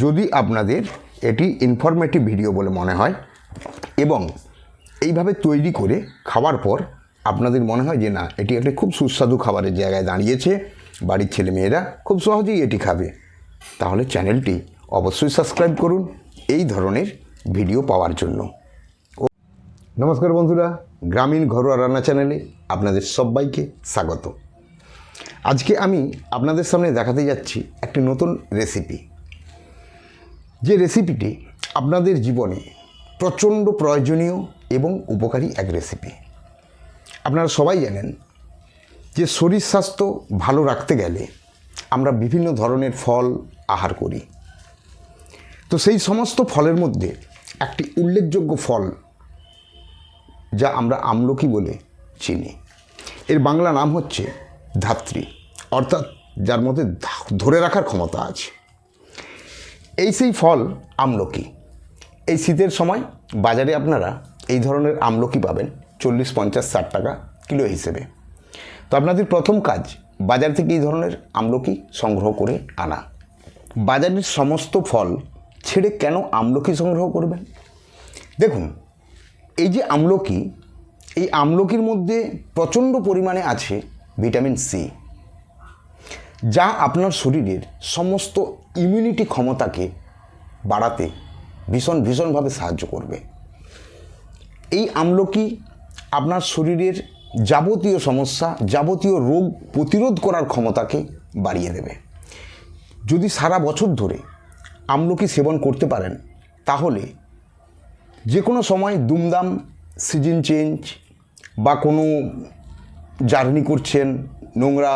যদি আপনাদের এটি ইনফরমেটিভ ভিডিও বলে মনে হয় এবং এইভাবে তৈরি করে খাওয়ার পর আপনাদের মনে হয় যে না এটি একটি খুব সুস্বাদু খাবারের জায়গায় দাঁড়িয়েছে, বাড়ির ছেলেমেয়েরা খুব সহজেই এটি খাবে, তাহলে চ্যানেলটি অবশ্যই সাবস্ক্রাইব করুন এই ধরনের ভিডিও পাওয়ার জন্য। নমস্কার বন্ধুরা, গ্রামীণ ঘরোয়া রান্না চ্যানেলে আপনাদের সবাইকে স্বাগত। আজকে আমি আপনাদের সামনে দেখাতে যাচ্ছি একটি নতুন রেসিপি, যে রেসিপিটি আপনাদের জীবনে প্রচণ্ড প্রয়োজনীয় এবং উপকারী এক রেসিপি। আপনারা সবাই জানেন যে শরীর স্বাস্থ্য ভালো রাখতে গেলে আমরা বিভিন্ন ধরনের ফল আহার করি। তো সেই সমস্ত ফলের মধ্যে একটি উল্লেখযোগ্য ফল যা আমরা আমলকি বলে চিনি, এর বাংলা নাম হচ্ছে ধাত্রী, অর্থাৎ যার মধ্যে ধরে রাখার ক্ষমতা আছে। এই সেই ফল আমলকি। এই শীতের সময় বাজারে আপনারা এই ধরনের আমলকি পাবেন 40, 50, 60 টাকা কিলো হিসেবে। তো আপনাদের প্রথম কাজ বাজার থেকে এই ধরনের আমলকি সংগ্রহ করে আনা। বাজারের সমস্ত ফল ছেড়ে কেন আমলকি সংগ্রহ করবেন? দেখুন, এই যে আমলকি, এই আমলকির মধ্যে প্রচণ্ড পরিমাণে আছে ভিটামিন সি, যা আপনার শরীরের সমস্ত ইমিউনিটি ক্ষমতাকে বাড়াতে ভীষণভাবে সাহায্য করবে। এই আমলকি আপনার শরীরের যাবতীয় সমস্যা, যাবতীয় রোগ প্রতিরোধ করার ক্ষমতাকে বাড়িয়ে দেবে। যদি সারা বছর ধরে আমলকি সেবন করতে পারেন, তাহলে যে কোনো সময় দুমদাম সিজন চেঞ্জ বা কোনো জার্নি করছেন, নোংরা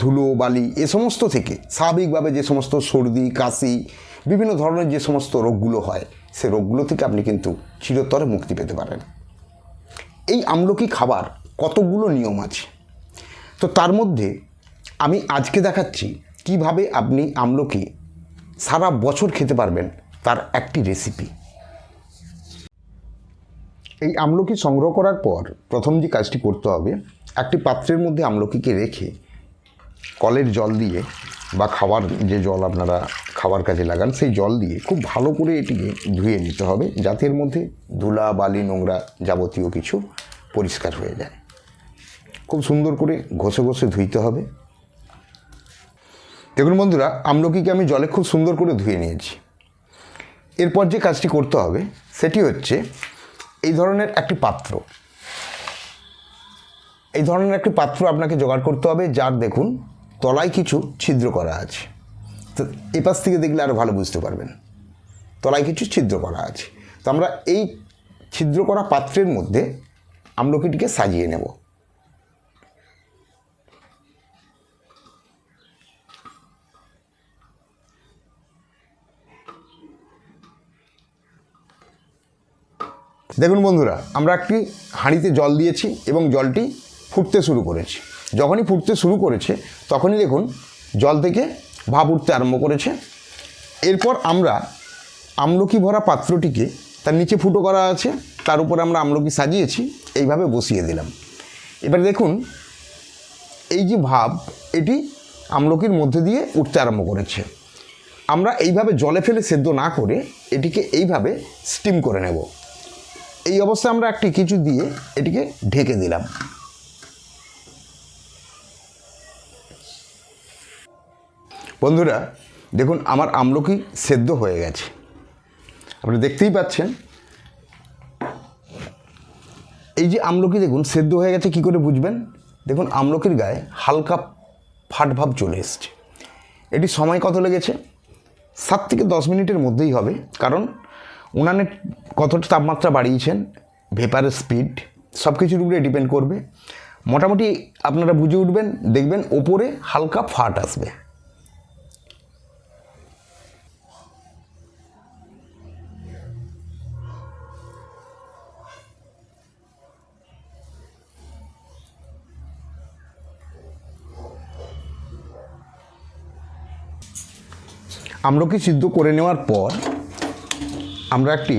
ধুলো বালি এ সমস্ত থেকে স্বাভাবিকভাবে যে সমস্ত সর্দি কাশি বিভিন্ন ধরনের যে সমস্ত রোগগুলো হয়, সে রোগগুলো থেকে আপনি কিন্তু চিরতরে মুক্তি পেতে পারেন। এই আমলকি খাবার কতগুলো নিয়ম আছে, তো তার মধ্যে আমি আজকে দেখাচ্ছি কিভাবে আপনি আমলকি সারা বছর খেতে পারবেন, তার একটি রেসিপি। এই আমলকি সংগ্রহ করার পর প্রথম যে কাজটি করতে হবে, একটি পাত্রের মধ্যে আমলকিকে রেখে কলের জল দিয়ে বা খাবার যে জল আপনারা খাবার কাজে লাগান সেই জল দিয়ে খুব ভালো করে এটিকে ধুয়ে নিতে হবে, যাতে এর মধ্যে ধুলা বালি নোংরা যাবতীয় কিছু পরিষ্কার হয়ে যায়। খুব সুন্দর করে ঘষে ঘষে ধুইতে হবে। দেখুন বন্ধুরা, আমলকিকে আমি জলে খুব সুন্দর করে ধুয়ে নিয়েছি। এরপর যে কাজটি করতে হবে সেটি হচ্ছে এই ধরনের একটি পাত্র। এই ধরনের একটি পাত্র আপনাকে জোগাড় করতে হবে, যার দেখুন তলায় কিছু ছিদ্র করা আছে। তো এপাশ থেকে দেখলে আরও ভালো বুঝতে পারবেন, তলায় কিছু ছিদ্র করা আছে। তো আমরা এই ছিদ্র করা পাত্রের মধ্যে আমলকিটিকে সাজিয়ে নেব। দেখুন বন্ধুরা, আমরা একটি হাঁড়িতে জল দিয়েছি এবং জলটি ফুটতে শুরু করেছে। যখনই ফুটতে শুরু করেছে তখনই দেখুন জল থেকে ভাপ উঠতে আরম্ভ করেছে। এরপর আমরা আমলকি ভরা পাত্রটিকে, তার নিচে ফুটো করা আছে, তার উপরে আমরা আমলকি সাজিয়েছি, এইভাবে বসিয়ে দিলাম। এবার দেখুন এই যে ভাপ, এটি আমলকির মধ্যে দিয়ে উঠতে আরম্ভ করেছে। আমরা এইভাবে জলে ফেলে সেদ্ধ না করে এটিকে এইভাবে স্টিম করে নেব। এই অবস্থায় আমরা একটি কিছু দিয়ে এটিকে ঢেকে দিলাম। বন্ধুরা দেখুন, আমার আমলকি সেদ্ধ হয়ে গেছে, আপনি দেখতেই পাচ্ছেন। এই যে আমলকি দেখুন সেদ্ধ হয়ে গেছে, কি করে বুঝবেন? দেখুন আমলকির গায়ে হালকা ফাট ভাব চলে এসছে। এটি সময় কত লেগেছে? 7 থেকে 10 মিনিটের মধ্যেই হবে, কারণ উনানে কতটা তাপমাত্রা বাড়িয়েছেন, ভেপারের স্পিড সব কিছুর উপরে ডিপেন্ড করবে। মোটামুটি আপনারা বুঝে উঠবেন, দেখবেন ওপরে হালকা ফাট আসবে। আমলকি সিদ্ধ করে নেওয়ার পর আমরা একটি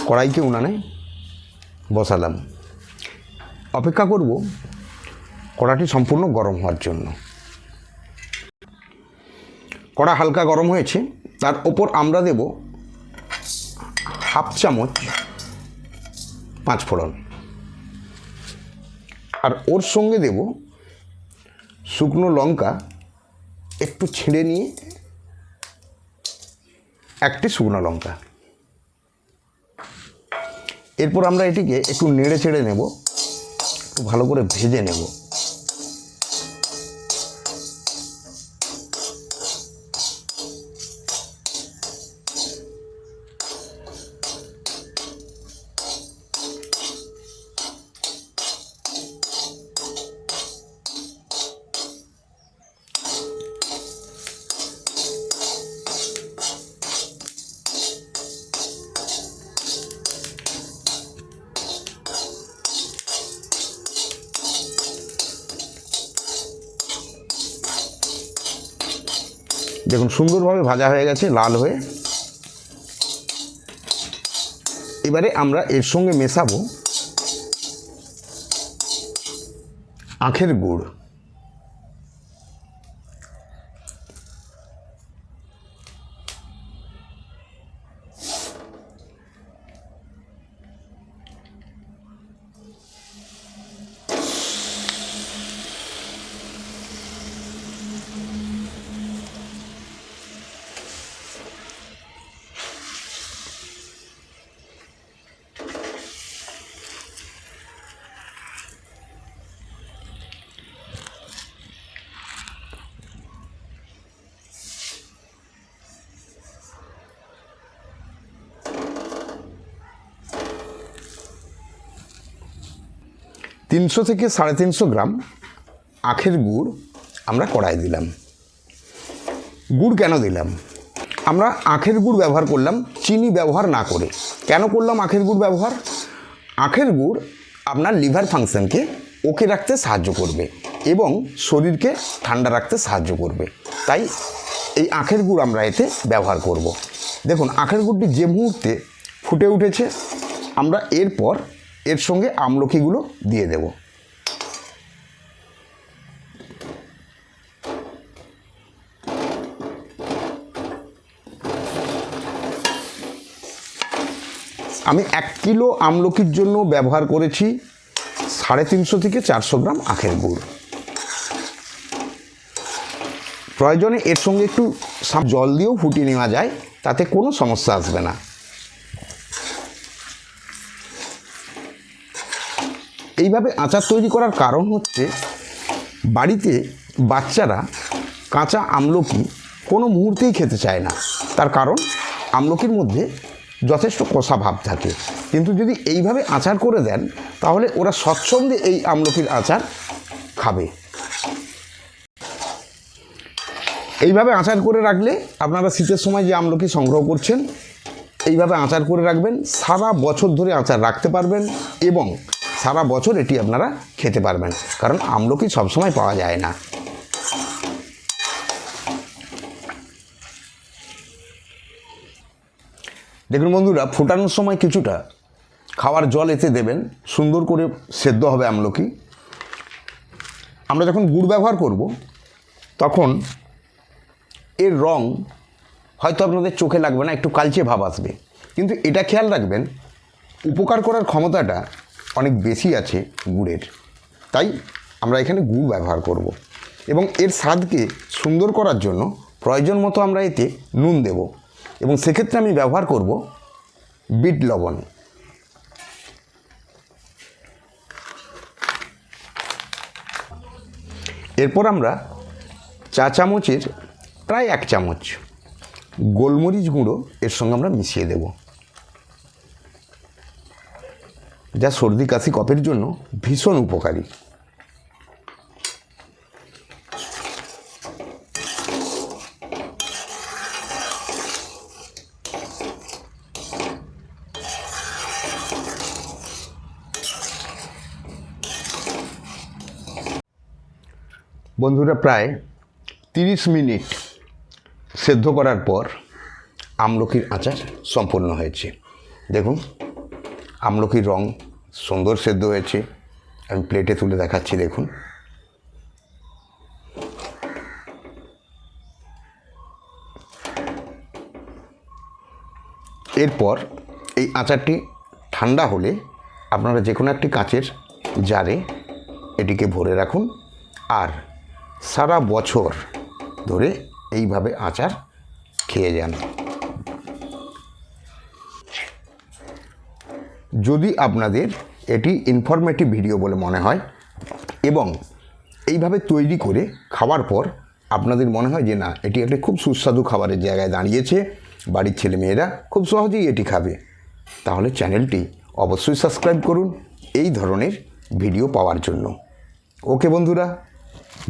কড়াইকে উনানে বসালাম। অপেক্ষা করব কড়াটি সম্পূর্ণ গরম হওয়ার জন্য। কড়া হালকা গরম হয়েছে, তার ওপর আমরা দেব হাফ চামচ 5 ফোড়ন, আর ওর সঙ্গে দেব শুকনো লঙ্কা একটু ছিঁড়ে নিয়ে, একটি শুকনো লঙ্কা। এরপর আমরা এটিকে একটু নেড়ে চেড়ে নেব, একটু ভালো করে ভেজে নেব। দেখুন সুন্দরভাবে ভাজা হয়ে গেছে, লাল হয়ে। এবারে আমরা এর সঙ্গে মেশাবো আখের গুড়। তিনশো থেকে 350 গ্রাম আখের গুড় আমরা কড়াই দিলাম। গুড় কেন দিলাম? আমরা আখের গুড় ব্যবহার করলাম চিনি ব্যবহার না করে। কেন করলাম আখের গুড় ব্যবহার? আখের গুড় আপনার লিভার ফাংশনকে ওকে রাখতে সাহায্য করবে এবং শরীরকে ঠান্ডা রাখতে সাহায্য করবে। তাই এই আখের গুড় আমরা এতে ব্যবহার করব। দেখুন আখের গুড়টি যে মুহূর্তে ফুটে উঠেছে, আমরা এরপর এর সঙ্গে আমলকিগুলো দিয়ে দেব। আমি 1 কিলো আমলকির জন্য ব্যবহার করেছি 350 থেকে 400 গ্রাম আখের গুড়। প্রয়োজনে এর সঙ্গে একটু জল দিয়েও ফুটিয়ে নেওয়া যায়, তাতে কোনো সমস্যা আসবে না। এইভাবে আচার তৈরি করার কারণ হচ্ছে বাড়িতে বাচ্চারা কাঁচা আমলকি কোনো মুহূর্তেই খেতে চায় না। তার কারণ আমলকির মধ্যে যথেষ্ট কষা ভাব থাকে, কিন্তু যদি এইভাবে আচার করে দেন তাহলে ওরা স্বচ্ছন্দে এই আমলকির আচার খাবে। এইভাবে আচার করে রাখলে আপনারা শীতের সময় যে আমলকি সংগ্রহ করছেন, এইভাবে আচার করে রাখবেন, সারা বছর ধরে আচার রাখতে পারবেন এবং সারা বছর এটি আপনারা খেতে পারবেন, কারণ আমলকি সবসময় পাওয়া যায় না। দেখুন বন্ধুরা, ফোটানোর সময় কিছুটা খাওয়ার জল এতে দেবেন, সুন্দর করে সেদ্ধ হবে আমলকি। আমরা যখন গুড় ব্যবহার করব তখন এর রং হয়তো আপনাদের চোখে লাগবে না, একটু কালচে ভাব আসবে, কিন্তু এটা খেয়াল রাখবেন উপকার করার ক্ষমতাটা অনেক বেশি আছে গুড়ের। তাই আমরা এখানে গুড় ব্যবহার করব এবং এর স্বাদকে সুন্দর করার জন্য প্রয়োজন মতো আমরা এতে নুন দেব এবং সেক্ষেত্রে আমি ব্যবহার করব বিট লবণ। এরপর আমরা চা চামচের প্রায় 1 চামচ গোলমরিচ গুঁড়ো এর সঙ্গে আমরা মিশিয়ে দেব, যা সর্দি কাশি কফের জন্য ভীষণ উপকারী। বন্ধুরা, প্রায় 30 মিনিট সেদ্ধ করার পর আমলকির আচার সম্পূর্ণ হয়েছে। দেখুন আমলকির রং সুন্দর সেদ্ধ হয়েছে। আমি প্লেটে তুলে দেখাচ্ছি। দেখুন এরপর এই আচারটি ঠান্ডা হলে আপনারা যে কোনো একটি কাঁচের জারে এটিকে ভরে রাখুন আর সারা বছর ধরে এইভাবে আচার খেয়ে যান। যদি আপনাদের এটি ইনফরমেটিভ ভিডিও বলে মনে হয় এবং এইভাবে তৈরি করে খাওয়ার পর আপনাদের মনে হয় যে না এটি একটি খুব সুস্বাদু খাবারের জায়গায় দাঁড়িয়েছে, বাড়ির ছেলেমেয়েরা খুব সহজেই এটি খাবে, তাহলে চ্যানেলটি অবশ্যই সাবস্ক্রাইব করুন এই ধরনের ভিডিও পাওয়ার জন্য। ওকে বন্ধুরা,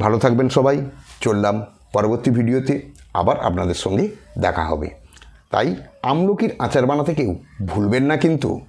ভালো থাকবেন সবাই। চললাম, পরবর্তী ভিডিওতে আবার আপনাদের সঙ্গে দেখা হবে। তাই আমলকির আচার বানাতে কেউ ভুলবেন না কিন্তু।